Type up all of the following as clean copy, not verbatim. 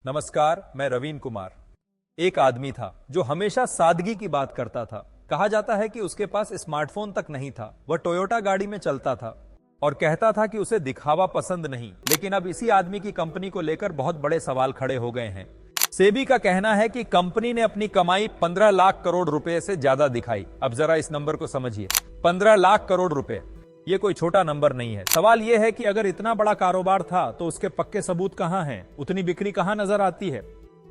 नमस्कार, मैं रवीन कुमार। एक आदमी था जो हमेशा सादगी की बात करता था। कहा जाता है कि उसके पास स्मार्टफोन तक नहीं था। वह टोयोटा गाड़ी में चलता था और कहता था कि उसे दिखावा पसंद नहीं। लेकिन अब इसी आदमी की कंपनी को लेकर बहुत बड़े सवाल खड़े हो गए हैं। सेबी का कहना है कि कंपनी ने अपनी कमाई 15 लाख करोड़ रुपए से ज्यादा दिखाई। अब जरा इस नंबर को समझिए, 15 लाख करोड़ रुपए, ये कोई छोटा नंबर नहीं है। सवाल यह है कि अगर इतना बड़ा कारोबार था तो उसके पक्के सबूत कहां हैं? उतनी बिक्री कहां नजर आती है?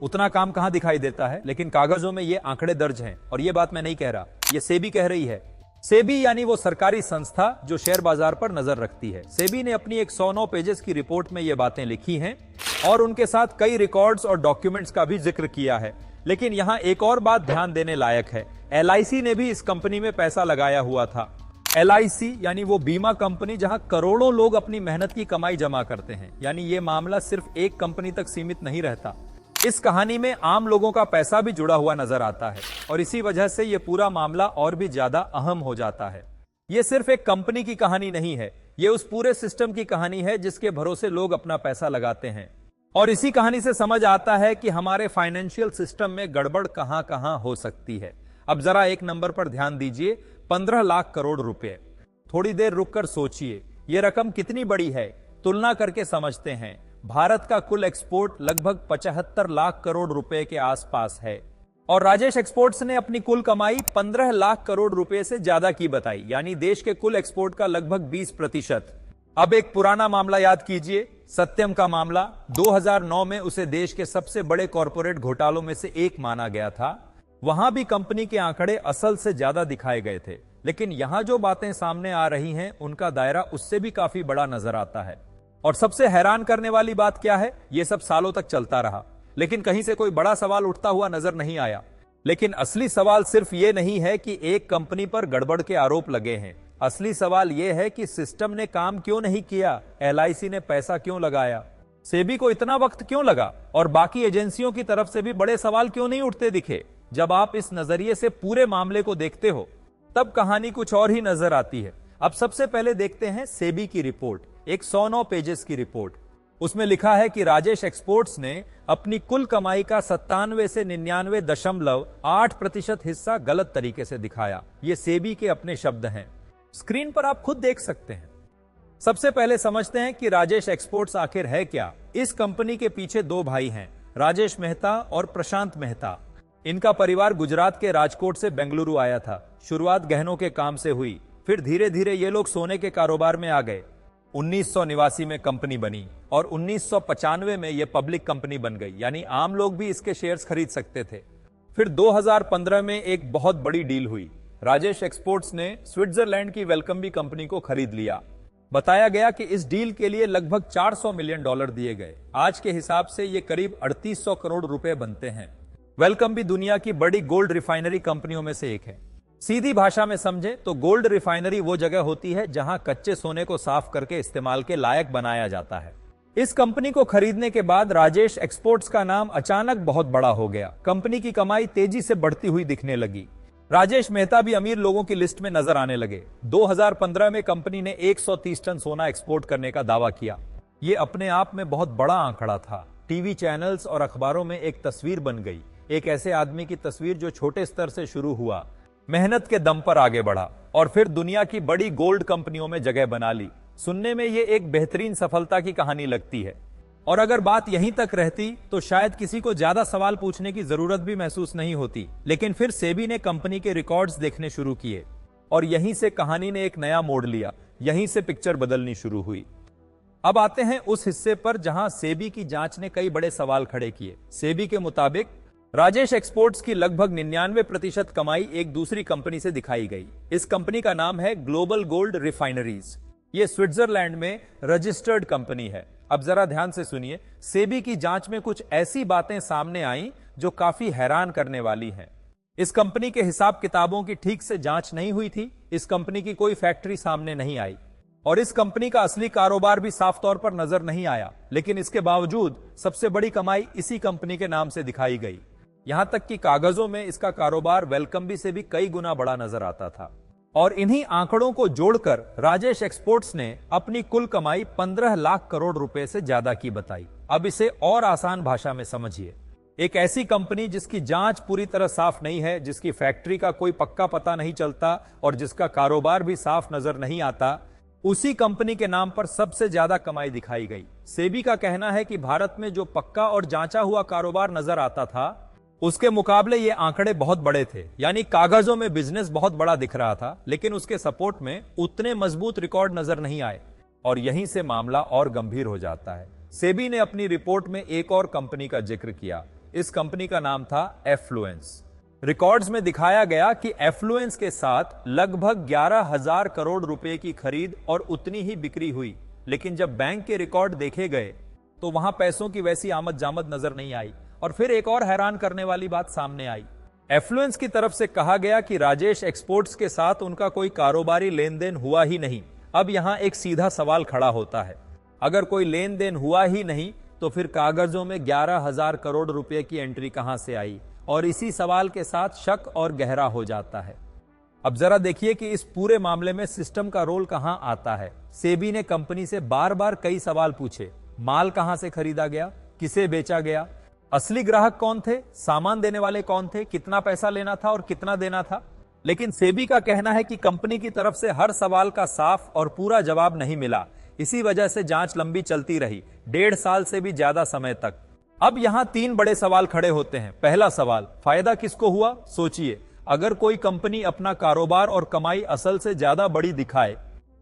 उतना काम कहां दिखाई देता है? लेकिन कागजों में ये आंकड़े दर्ज हैं और ये बात मैं नहीं कह रहा, ये सेबी कह रही है। सेबी यानी वो सरकारी संस्था जो शेयर बाजार पर नजर रखती है। सेबी ने अपनी एक 109 पेजेस की रिपोर्ट में ये बातें लिखी हैं और उनके साथ कई रिकॉर्ड्स और डॉक्यूमेंट्स का भी जिक्र किया है। लेकिन यहां एक और बात ध्यान देने लायक है। LIC ने भी इस कंपनी में पैसा लगाया हुआ था। LIC यानी वो बीमा कंपनी जहां करोड़ों लोग अपनी मेहनत की कमाई जमा करते हैं। यानी ये मामला सिर्फ एक कंपनी तक सीमित नहीं रहता। इस कहानी में आम लोगों का पैसा भी जुड़ा हुआ नजर आता है और इसी वजह से ये पूरा मामला और भी ज्यादा अहम हो जाता है। ये सिर्फ एक कंपनी की कहानी नहीं है, ये उस पूरे सिस्टम की कहानी है जिसके भरोसे लोग अपना पैसा लगाते हैं। और इसी कहानी से समझ आता है कि हमारे फाइनेंशियल सिस्टम में गड़बड़ कहां कहां हो सकती है। अब जरा एक नंबर पर ध्यान दीजिए, 15 लाख करोड़ रुपए। थोड़ी देर रुककर सोचिए, यह रकम कितनी बड़ी है? तुलना करके समझते हैं। भारत का कुल एक्सपोर्ट लगभग 75 लाख करोड़ रुपए के आसपास है और राजेश एक्सपोर्ट्स ने अपनी कुल कमाई 15 लाख करोड़ रुपए से ज्यादा की बताई, यानी देश के कुल एक्सपोर्ट का लगभग 20%। अब एक पुराना मामला याद कीजिए, सत्यम का मामला। 2009 में उसे देश के सबसे बड़े कॉरपोरेट घोटालों में से एक माना गया था। वहां भी कंपनी के आंकड़े असल से ज्यादा दिखाए गए थे, लेकिन यहां जो बातें सामने आ रही हैं उनका दायरा उससे भी काफी बड़ा नजर आता है। और सबसे हैरान करने वाली बात क्या है? यह सब सालों तक चलता रहा, लेकिन कहीं से कोई बड़ा सवाल उठता हुआ नजर नहीं आया। लेकिन असली सवाल सिर्फ ये नहीं है कि एक कंपनी पर गड़बड़ के आरोप लगे हैं। असली सवाल यह है कि सिस्टम ने काम क्यों नहीं किया? LIC ने पैसा क्यों लगाया? सेबी को इतना वक्त क्यों लगा? और बाकी एजेंसियों की तरफ से भी बड़े सवाल क्यों नहीं उठते दिखे? जब आप इस नजरिए से पूरे मामले को देखते हो तब कहानी कुछ और ही नजर आती है। अब सबसे पहले देखते हैं सेबी की रिपोर्ट, एक 109 पेजेस की रिपोर्ट। उसमें लिखा है कि राजेश एक्सपोर्ट्स ने अपनी कुल कमाई का 97 से 99.8% हिस्सा गलत तरीके से दिखाया। ये सेबी के अपने शब्द हैं, स्क्रीन पर आप खुद देख सकते हैं। सबसे पहले समझते हैं कि राजेश एक्सपोर्ट्स आखिर है क्या। इस कंपनी के पीछे दो भाई हैं, राजेश मेहता और प्रशांत मेहता। इनका परिवार गुजरात के राजकोट से बेंगलुरु आया था। शुरुआत गहनों के काम से हुई, फिर धीरे धीरे ये लोग सोने के कारोबार में आ गए। 1989 में कंपनी बनी और 1995 में यह पब्लिक कंपनी बन गई, यानी आम लोग भी इसके शेयर्स खरीद सकते थे। फिर 2015 में एक बहुत बड़ी डील हुई। राजेश एक्सपोर्ट्स ने स्विट्जरलैंड की वेलकम्बी कंपनी को खरीद लिया। बताया गया कि इस डील के लिए लगभग $400 मिलियन दिए गए। आज के हिसाब से ये करीब 3800 करोड़ रुपए बनते हैं। वेलकम्बी दुनिया की बड़ी गोल्ड रिफाइनरी कंपनियों में से एक है। सीधी भाषा में समझे तो गोल्ड रिफाइनरी वो जगह होती है जहां कच्चे सोने को साफ करके इस्तेमाल के लायक बनाया जाता है। इस कंपनी को खरीदने के बाद राजेश एक्सपोर्ट्स का नाम अचानक बहुत बड़ा हो गया। कंपनी की कमाई तेजी से बढ़ती हुई दिखने लगी। राजेश मेहता भी अमीर लोगों की लिस्ट में नजर आने लगे। 2015 में कंपनी ने 130 टन सोना एक्सपोर्ट करने का दावा किया। यह अपने आप में बहुत बड़ा आंकड़ा था। टीवी चैनल्स और अखबारों में एक तस्वीर बन गई, एक ऐसे आदमी की तस्वीर जो छोटे स्तर से शुरू हुआ, मेहनत के दम पर आगे बढ़ा और फिर दुनिया की बड़ी गोल्ड कंपनियों में जगह बना ली। सुनने में यह एक बेहतरीन सफलता की कहानी लगती है और अगर बात यहीं तक रहती तो शायद किसी को ज्यादा सवाल पूछने की जरूरत भी महसूस नहीं होती। लेकिन फिर सेबी ने कंपनी के रिकॉर्ड्स देखने शुरू किए और यहीं से कहानी ने एक नया मोड़ लिया, यहीं से पिक्चर बदलनी शुरू हुई। अब आते हैं उस हिस्से पर जहां सेबी की जांच ने कई बड़े सवाल खड़े किए। सेबी के मुताबिक राजेश एक्सपोर्ट्स की लगभग 99% कमाई एक दूसरी कंपनी से दिखाई गई। इस कंपनी का नाम है ग्लोबल गोल्ड रिफाइनरीज। ये स्विट्जरलैंड में रजिस्टर्ड कंपनी है। अब जरा ध्यान से सुनिए, सेबी की जांच में कुछ ऐसी बातें सामने आई जो काफी हैरान करने वाली हैं। इस कंपनी के हिसाब किताबों की ठीक से जांच नहीं हुई थी। इस कंपनी की कोई फैक्ट्री सामने नहीं आई और इस कंपनी का असली कारोबार भी साफ तौर पर नजर नहीं आया। लेकिन इसके बावजूद सबसे बड़ी कमाई इसी कंपनी के नाम से दिखाई गई। यहां तक कि कागजों में इसका कारोबार वेलकम्बी से भी कई गुना बड़ा नजर आता था। और इन्हीं आंकड़ों को जोड़कर राजेश एक्सपोर्ट्स ने अपनी कुल कमाई 15 लाख करोड़ रुपए से ज्यादा की बताई। अब इसे और आसान भाषा में समझिए। एक ऐसी कंपनी जिसकी जांच पूरी तरह साफ नहीं है, जिसकी फैक्ट्री का कोई पक्का पता नहीं चलता और जिसका कारोबार भी साफ नजर नहीं आता, उसी कंपनी के नाम पर सबसे ज्यादा कमाई दिखाई गई। सेबी का कहना है कि भारत में जो पक्का और जांचा हुआ कारोबार नजर आता था, उसके मुकाबले ये आंकड़े बहुत बड़े थे। यानी कागजों में बिजनेस बहुत बड़ा दिख रहा था, लेकिन उसके सपोर्ट में उतने मजबूत रिकॉर्ड नजर नहीं आए और यहीं से मामला और गंभीर हो जाता है। सेबी ने अपनी रिपोर्ट में एक और कंपनी का जिक्र किया। इस कंपनी का नाम था एफ्लुएंस। रिकॉर्ड्स में दिखाया गया कि एफ्लुएंस के साथ लगभग 11,000 करोड़ रुपए की खरीद और उतनी ही बिक्री हुई, लेकिन जब बैंक के रिकॉर्ड देखे गए तो वहां पैसों की वैसी आमद जामद नजर नहीं आई। और फिर एक और हैरान करने वाली बात सामने आई। एफ्लुएंस की तरफ से कहा गया कि राजेश एक्सपोर्ट्स के साथ उनका कोई कारोबारी लेन देन हुआ ही नहीं। अब यहां एक सीधा सवाल खड़ा होता है, अगर कोई लेन देन हुआ ही नहीं तो फिर कागजों में 11,000 करोड़ रुपए की एंट्री कहां से आई? और इसी सवाल के साथ शक और गहरा हो जाता है। अब जरा देखिए कि इस पूरे मामले में सिस्टम का रोल कहां आता है। सेबी ने कंपनी से बार बार कई सवाल पूछे। माल कहां से खरीदा गया, किसे बेचा गया, असली ग्राहक कौन थे, सामान देने वाले कौन थे, कितना पैसा लेना था और कितना देना था। लेकिन सेबी का कहना है कि कंपनी की तरफ से हर सवाल का साफ और पूरा जवाब नहीं मिला। इसी वजह से जांच लंबी चलती रही, 1.5 साल से भी ज्यादा समय तक। अब यहां 3 बड़े सवाल खड़े होते हैं। पहला सवाल, फायदा किसको हुआ? सोचिए, अगर कोई कंपनी अपना कारोबार और कमाई असल से ज्यादा बड़ी दिखाए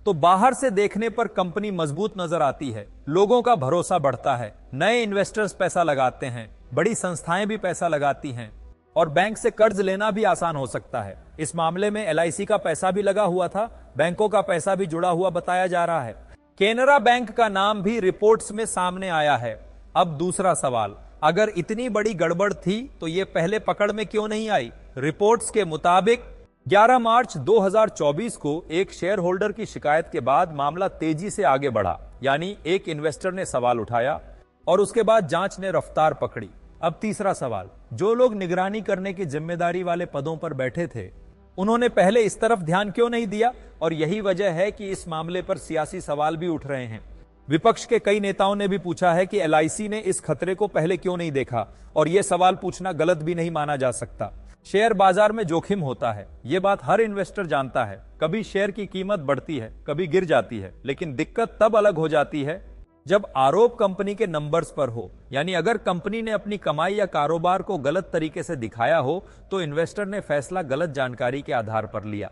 तो बाहर से देखने पर कंपनी मजबूत नजर आती है, लोगों का भरोसा बढ़ता है, नए इन्वेस्टर्स पैसा लगाते हैं, बड़ी संस्थाएं भी पैसा लगाती हैं और बैंक से कर्ज लेना भी आसान हो सकता है। इस मामले में LIC का पैसा भी लगा हुआ था, बैंकों का पैसा भी जुड़ा हुआ बताया जा रहा है। केनरा बैंक का नाम भी रिपोर्ट्स में सामने आया है। अब दूसरा सवाल, अगर इतनी बड़ी गड़बड़ थी तो ये पहले पकड़ में क्यों नहीं आई? रिपोर्ट्स के मुताबिक 11 मार्च 2024 को एक शेयर होल्डर की शिकायत के बाद मामला तेजी से आगे बढ़ा। यानी एक इन्वेस्टर ने सवाल उठाया और उसके बाद जांच ने रफ्तार पकड़ी। अब तीसरा सवाल, जो लोग निगरानी करने की जिम्मेदारी वाले पदों पर बैठे थे, उन्होंने पहले इस तरफ ध्यान क्यों नहीं दिया? और यही वजह है कि इस मामले पर सियासी सवाल भी उठ रहे हैं। विपक्ष के कई नेताओं ने भी पूछा है कि LIC ने इस खतरे को पहले क्यों नहीं देखा, और यह सवाल पूछना गलत भी नहीं माना जा सकता। शेयर बाजार में जोखिम होता है, यह बात हर इन्वेस्टर जानता है। कभी शेयर की कीमत बढ़ती है, कभी गिर जाती है, लेकिन दिक्कत तब अलग हो जाती है जब आरोप कंपनी के नंबर्स पर हो। यानी अगर कंपनी ने अपनी कमाई या कारोबार को गलत तरीके से दिखाया हो तो इन्वेस्टर ने फैसला गलत जानकारी के आधार पर लिया।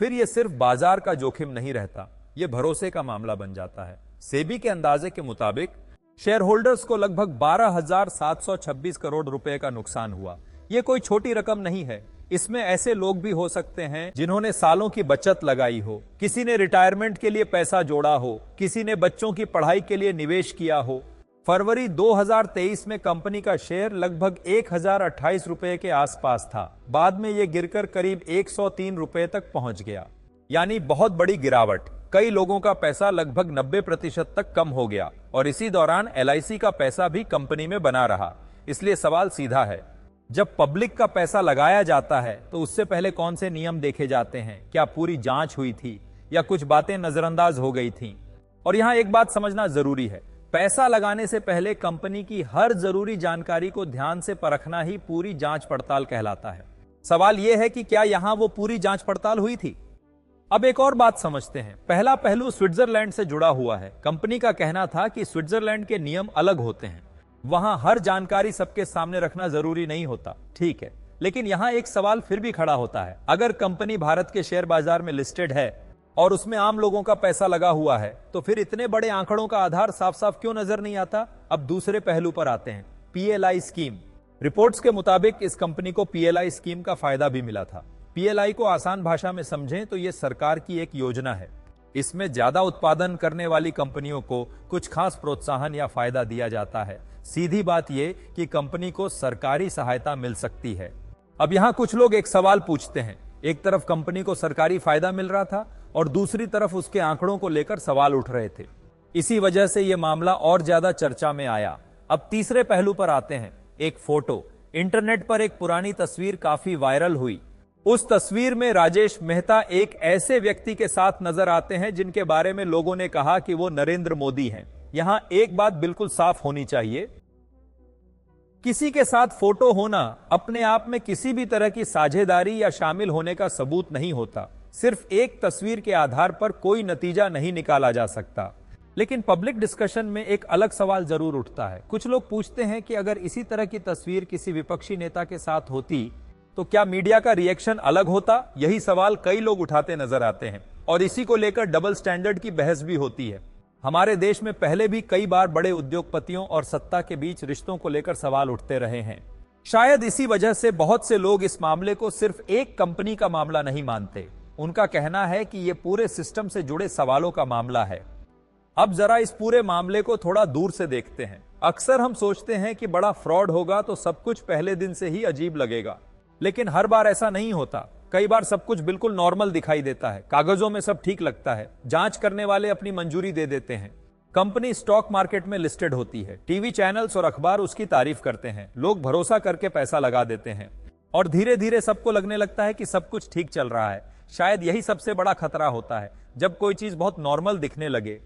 फिर यह सिर्फ बाजार का जोखिम नहीं रहता, यह भरोसे का मामला बन जाता है। सेबी के अंदाजे के मुताबिक शेयर होल्डर्स को लगभग 12,726 करोड़ रुपए का नुकसान हुआ। यह कोई छोटी रकम नहीं है। इसमें ऐसे लोग भी हो सकते हैं जिन्होंने सालों की बचत लगाई हो, किसी ने रिटायरमेंट के लिए पैसा जोड़ा हो, किसी ने बच्चों की पढ़ाई के लिए निवेश किया हो। फरवरी 2023 में कंपनी का शेयर लगभग 1,028 रुपए के आसपास था। बाद में यह गिरकर करीब 103 रुपए तक पहुंच गया, यानी बहुत बड़ी गिरावट। कई लोगों का पैसा लगभग 90% तक कम हो गया और इसी दौरान LIC का पैसा भी कंपनी में बना रहा। इसलिए सवाल सीधा है, जब पब्लिक का पैसा लगाया जाता है तो उससे पहले कौन से नियम देखे जाते हैं? क्या पूरी जांच हुई थी या कुछ बातें नजरअंदाज हो गई थीं? और यहां एक बात समझना जरूरी है, पैसा लगाने से पहले कंपनी की हर जरूरी जानकारी को ध्यान से परखना ही पूरी जांच पड़ताल कहलाता है। सवाल यह है कि क्या यहां वो पूरी जांच पड़ताल हुई थी? अब एक और बात समझते हैं। पहला पहलू स्विट्जरलैंड से जुड़ा हुआ है। कंपनी का कहना था कि स्विट्जरलैंड के नियम अलग होते हैं, वहां हर जानकारी सबके सामने रखना जरूरी नहीं होता। ठीक है, लेकिन यहां एक सवाल फिर भी खड़ा होता है, अगर कंपनी भारत के शेयर बाजार में लिस्टेड है और उसमें आम लोगों का पैसा लगा हुआ है, तो फिर इतने बड़े आंकड़ों का आधार साफ साफ क्यों नजर नहीं आता? अब दूसरे पहलू पर आते हैं, PLI स्कीम। रिपोर्ट्स के मुताबिक इस कंपनी को PLI स्कीम का फायदा भी मिला था। PLI को आसान भाषा में समझें तो यह सरकार की एक योजना है। इसमें ज्यादा उत्पादन करने वाली कंपनियों को कुछ खास प्रोत्साहन या फायदा दिया जाता है। सीधी बात यह कि कंपनी को सरकारी सहायता मिल सकती है। अब यहां कुछ लोग एक सवाल पूछते हैं, एक तरफ कंपनी को सरकारी फायदा मिल रहा था और दूसरी तरफ उसके आंकड़ों को लेकर सवाल उठ रहे थे। इसी वजह से यह मामला और ज्यादा चर्चा में आया। अब तीसरे पहलू पर आते हैं, एक फोटो। इंटरनेट पर एक पुरानी तस्वीर काफी वायरल हुई। उस तस्वीर में राजेश मेहता एक ऐसे व्यक्ति के साथ नजर आते हैं जिनके बारे में लोगों ने कहा कि वो नरेंद्र मोदी हैं। यहां एक बात बिल्कुल साफ होनी चाहिए, किसी के साथ फोटो होना अपने आप में किसी भी तरह की साझेदारी या शामिल होने का सबूत नहीं होता। सिर्फ एक तस्वीर के आधार पर कोई नतीजा नहीं निकाला जा सकता। लेकिन पब्लिक डिस्कशन में एक अलग सवाल जरूर उठता है। कुछ लोग पूछते हैं कि अगर इसी तरह की तस्वीर किसी विपक्षी नेता के साथ होती तो क्या मीडिया का रिएक्शन अलग होता। यही सवाल कई लोग उठाते नजर आते हैं और इसी को लेकर डबल स्टैंडर्ड की बहस भी होती है। हमारे देश में पहले भी कई बार बड़े उद्योगपतियों और सत्ता के बीच रिश्तों को लेकर सवाल उठते रहे हैं। शायद इसी वजह से बहुत से लोग इस मामले को सिर्फ एक कंपनी का मामला नहीं मानते। उनका कहना है कि यह पूरे सिस्टम से जुड़े सवालों का मामला है। अब जरा इस पूरे मामले को थोड़ा दूर से देखते हैं। अक्सर हम सोचते हैं कि बड़ा फ्रॉड होगा तो सब कुछ पहले दिन से ही अजीब लगेगा, लेकिन हर बार ऐसा नहीं होता। कई बार सब कुछ बिल्कुल नॉर्मल दिखाई देता है, कागजों में सब ठीक लगता है, जांच करने वाले अपनी मंजूरी दे देते हैं, कंपनी स्टॉक मार्केट में लिस्टेड होती है, टीवी चैनल्स और अखबार उसकी तारीफ करते हैं, लोग भरोसा करके पैसा लगा देते हैं और धीरे धीरे सबको लगने लगता है कि सब कुछ ठीक चल रहा है। शायद यही सबसे बड़ा खतरा होता है, जब कोई चीज बहुत नॉर्मल दिखने लगे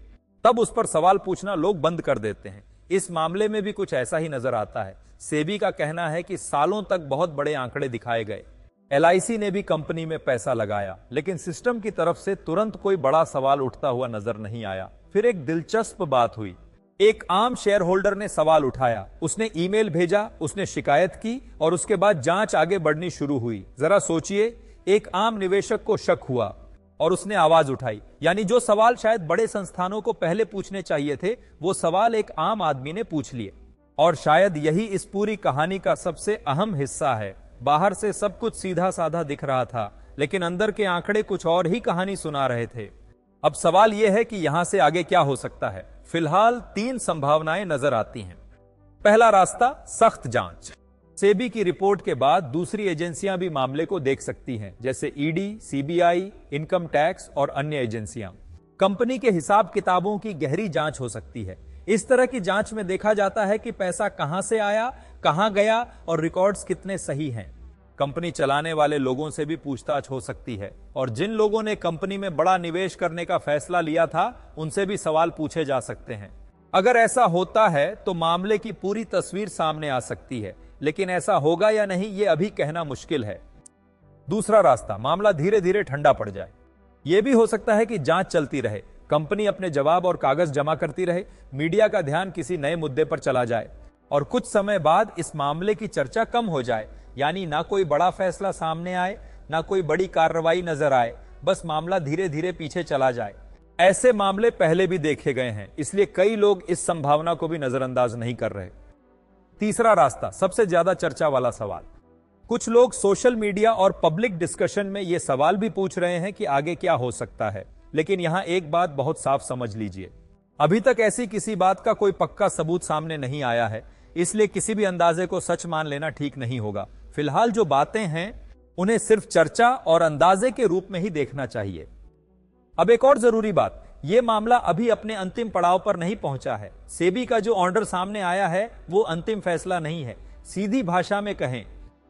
तब उस पर सवाल पूछना लोग बंद कर देते हैं। इस मामले में भी कुछ ऐसा ही नजर आता है। सेबी का कहना है कि सालों तक बहुत बड़े आंकड़े दिखाए गए, LIC ने भी कंपनी में पैसा लगाया, लेकिन सिस्टम की तरफ से तुरंत कोई बड़ा सवाल उठता हुआ नजर नहीं आया। फिर एक दिलचस्प बात हुई। एक आम शेयर होल्डर ने सवाल उठाया, उसने ईमेल भेजा, उसने शिकायत की और उसके बाद जांच आगे बढ़नी शुरू हुई। जरा सोचिए, एक आम निवेशक को शक हुआ और उसने आवाज उठाई। यानी जो सवाल शायद बड़े संस्थानों को पहले पूछने चाहिए थे, वो सवाल एक आम आदमी ने पूछ लिए। और शायद यही इस पूरी कहानी का सबसे अहम हिस्सा है। बाहर से सब कुछ सीधा साधा दिख रहा था, लेकिन अंदर के आंकड़े कुछ और ही कहानी सुना रहे थे। अब सवाल यह है कि यहां से आगे क्या हो सकता है। फिलहाल 3 संभावनाएं नजर आती हैं। पहला रास्ता, सख्त जांच। सेबी की रिपोर्ट के बाद दूसरी एजेंसियां भी मामले को देख सकती हैं, जैसे ED, CBI, इनकम टैक्स और अन्य एजेंसियां। कंपनी के हिसाब किताबों की गहरी जांच हो सकती है। इस तरह की जांच में देखा जाता है कि पैसा कहां से आया, कहां गया और रिकॉर्ड्स कितने सही हैं। कंपनी चलाने वाले लोगों से भी पूछताछ हो सकती है और जिन लोगों ने कंपनी में बड़ा निवेश करने का फैसला लिया था, उनसे भी सवाल पूछे जा सकते हैं। अगर ऐसा होता है तो मामले की पूरी तस्वीर सामने आ सकती है, लेकिन ऐसा होगा या नहीं ये अभी कहना मुश्किल है। दूसरा रास्ता, मामला धीरे धीरे ठंडा पड़ जाए। यह भी हो सकता है कि जांच चलती रहे, कंपनी अपने जवाब और कागज जमा करती रहे, मीडिया का ध्यान किसी नए मुद्दे पर चला जाए और कुछ समय बाद इस मामले की चर्चा कम हो जाए। यानी ना कोई बड़ा फैसला सामने आए, ना कोई बड़ी कार्रवाई नजर आए, बस मामला धीरे धीरे पीछे चला जाए। ऐसे मामले पहले भी देखे गए हैं, इसलिए कई लोग इस संभावना को भी नजरअंदाज नहीं कर रहे। तीसरा रास्ता, सबसे ज्यादा चर्चा वाला सवाल। कुछ लोग सोशल मीडिया और पब्लिक डिस्कशन में यह सवाल भी पूछ रहे हैं कि आगे क्या हो सकता है। लेकिन यहां एक बात बहुत साफ समझ लीजिए, अभी तक ऐसी किसी बात का कोई पक्का सबूत सामने नहीं आया है, इसलिए किसी भी अंदाजे को सच मान लेना ठीक नहीं होगा। फिलहाल जो बातें हैं उन्हें सिर्फ चर्चा और अंदाजे के रूप में ही देखना चाहिए। अब एक और जरूरी बात, यह मामला अभी अपने अंतिम पड़ाव पर नहीं पहुंचा है। सेबी का जो ऑर्डर सामने आया है वो अंतिम फैसला नहीं है। सीधी भाषा में कहें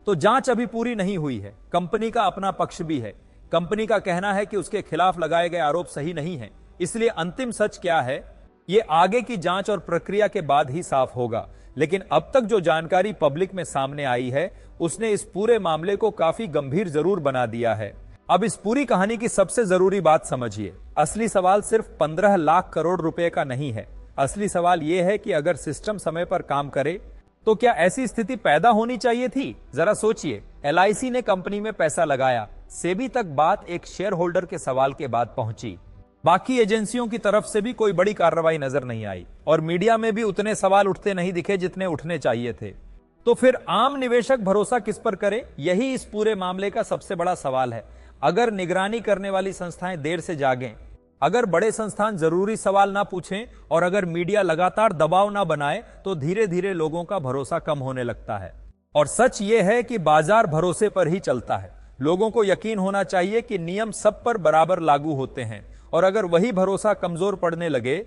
तो जांच अभी पूरी नहीं हुई है। कंपनी का अपना पक्ष भी है। कंपनी का कहना है कि उसके खिलाफ लगाए गए आरोप सही नहीं है, इसलिए अंतिम सच क्या है ये आगे की जांच और प्रक्रिया के बाद ही साफ होगा। लेकिन अब तक जो जानकारी पब्लिक में सामने आई है उसने इस पूरे मामले को काफी गंभीर जरूर बना दिया है। अब इस पूरी कहानी की सबसे जरूरी बात समझिए, असली सवाल सिर्फ 15 लाख करोड़ रुपए का नहीं है। असली सवाल यह है कि अगर सिस्टम समय पर काम करे तो क्या ऐसी स्थिति पैदा होनी चाहिए थी। जरा सोचिए, LIC ने कंपनी में पैसा लगाया, सेबी तक बात एक शेयर होल्डर के सवाल के बाद पहुंची, बाकी एजेंसियों की तरफ से भी कोई बड़ी कार्रवाई नजर नहीं आई और मीडिया में भी उतने सवाल उठते नहीं दिखे जितने उठने चाहिए थे। तो फिर आम निवेशक भरोसा किस पर करे, यही इस पूरे मामले का सबसे बड़ा सवाल है। अगर निगरानी करने वाली संस्थाएं देर से जागें, अगर बड़े संस्थान जरूरी सवाल ना पूछें और अगर मीडिया लगातार दबाव ना बनाए तो धीरे धीरे लोगों का भरोसा कम होने लगता है। और सच ये है कि बाजार भरोसे पर ही चलता है। लोगों को यकीन होना चाहिए कि नियम सब पर बराबर लागू होते हैं और अगर वही भरोसा कमजोर पड़ने लगे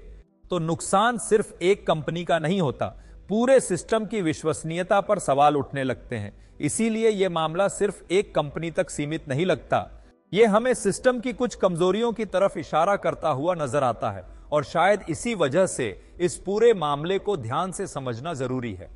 तो नुकसान सिर्फ एक कंपनी का नहीं होता पूरे सिस्टम की विश्वसनीयता पर सवाल उठने लगते हैं। इसीलिए यह मामला सिर्फ एक कंपनी तक सीमित नहीं लगता, यह हमें सिस्टम की कुछ कमजोरियों की तरफ इशारा करता हुआ नजर आता है और शायद इसी वजह से इस पूरे मामले को ध्यान से समझना जरूरी है।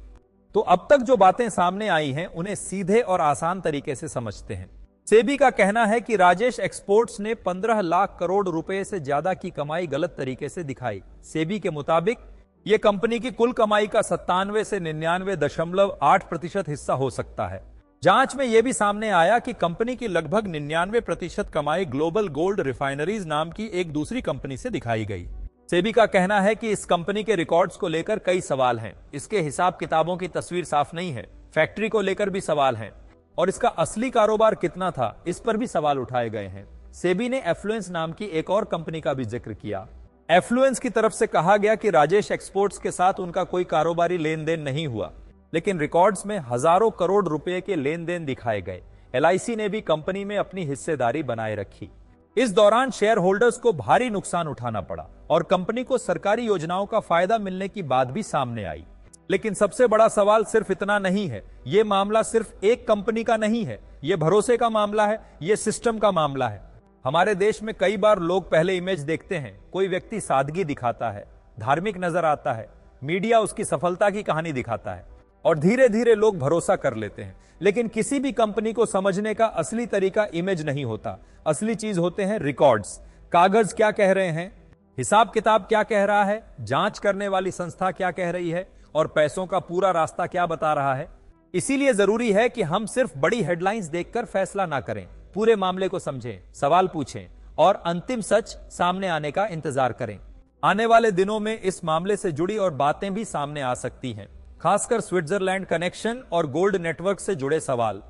तो अब तक जो बातें सामने आई हैं उन्हें सीधे और आसान तरीके से समझते हैं। सेबी का कहना है कि राजेश एक्सपोर्ट्स ने 15 लाख करोड़ रुपए से ज्यादा की कमाई गलत तरीके से दिखाई। सेबी के मुताबिक यह कंपनी की कुल कमाई का 97 से 99.8% हिस्सा हो सकता है। जांच में यह भी सामने आया कि कंपनी की लगभग 99% कमाई ग्लोबल गोल्ड रिफाइनरीज नाम की एक दूसरी कंपनी से दिखाई गई। सेबी का कहना है कि इस कंपनी के रिकॉर्ड्स को लेकर कई सवाल हैं। इसके हिसाब किताबों की तस्वीर साफ नहीं है, फैक्ट्री को लेकर भी सवाल हैं और इसका असली कारोबार कितना था इस पर भी सवाल उठाए गए हैं। सेबी ने एफ्लुएंस नाम की एक और कंपनी का भी जिक्र किया। एफ्लुएंस की तरफ से कहा गया कि राजेश एक्सपोर्ट्स के साथ उनका कोई कारोबारी लेन देन नहीं हुआ, लेकिन रिकॉर्ड्स में हजारों करोड़ रुपए के लेन देन दिखाए गए। एलआईसी ने भी कंपनी में अपनी हिस्सेदारी बनाए रखी। इस दौरान शेयर होल्डर्स को भारी नुकसान उठाना पड़ा और कंपनी को सरकारी योजनाओं का फायदा मिलने की बात भी सामने आई। लेकिन सबसे बड़ा सवाल सिर्फ इतना नहीं है, यह मामला सिर्फ एक कंपनी का नहीं है, यह भरोसे का मामला है, यह सिस्टम का मामला है। हमारे देश में कई बार लोग पहले इमेज देखते हैं, कोई व्यक्ति सादगी दिखाता है, धार्मिक नजर आता है, मीडिया उसकी सफलता की कहानी दिखाता है और धीरे धीरे लोग भरोसा कर लेते हैं। लेकिन किसी भी कंपनी को समझने का असली तरीका इमेज नहीं होता, असली चीज होते हैं रिकॉर्ड्स। कागज क्या कह रहे हैं, हिसाब किताब क्या कह रहा है, जांच करने वाली संस्था क्या कह रही है और पैसों का पूरा रास्ता क्या बता रहा है। इसीलिए जरूरी है कि हम सिर्फ बड़ी हेडलाइंस देखकर फैसला ना करें, पूरे मामले को समझें, सवाल पूछें और अंतिम सच सामने आने का इंतजार करें। आने वाले दिनों में इस मामले से जुड़ी और बातें भी सामने आ सकती हैं, खासकर स्विट्जरलैंड कनेक्शन और गोल्ड नेटवर्क से जुड़े सवाल,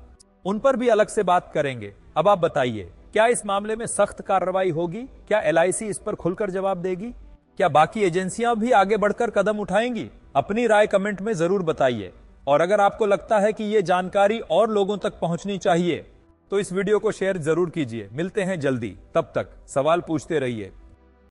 उन पर भी अलग से बात करेंगे। अब आप बताइए, क्या इस मामले में सख्त कार्रवाई होगी? क्या एलआईसी इस पर खुलकर जवाब देगी? क्या बाकी एजेंसियां भी आगे बढ़कर कदम उठाएंगी? अपनी राय कमेंट में जरूर बताइए और अगर आपको लगता है कि यह जानकारी और लोगों तक पहुंचनी चाहिए तो इस वीडियो को शेयर जरूर कीजिए। मिलते हैं जल्दी, तब तक सवाल पूछते रहिए।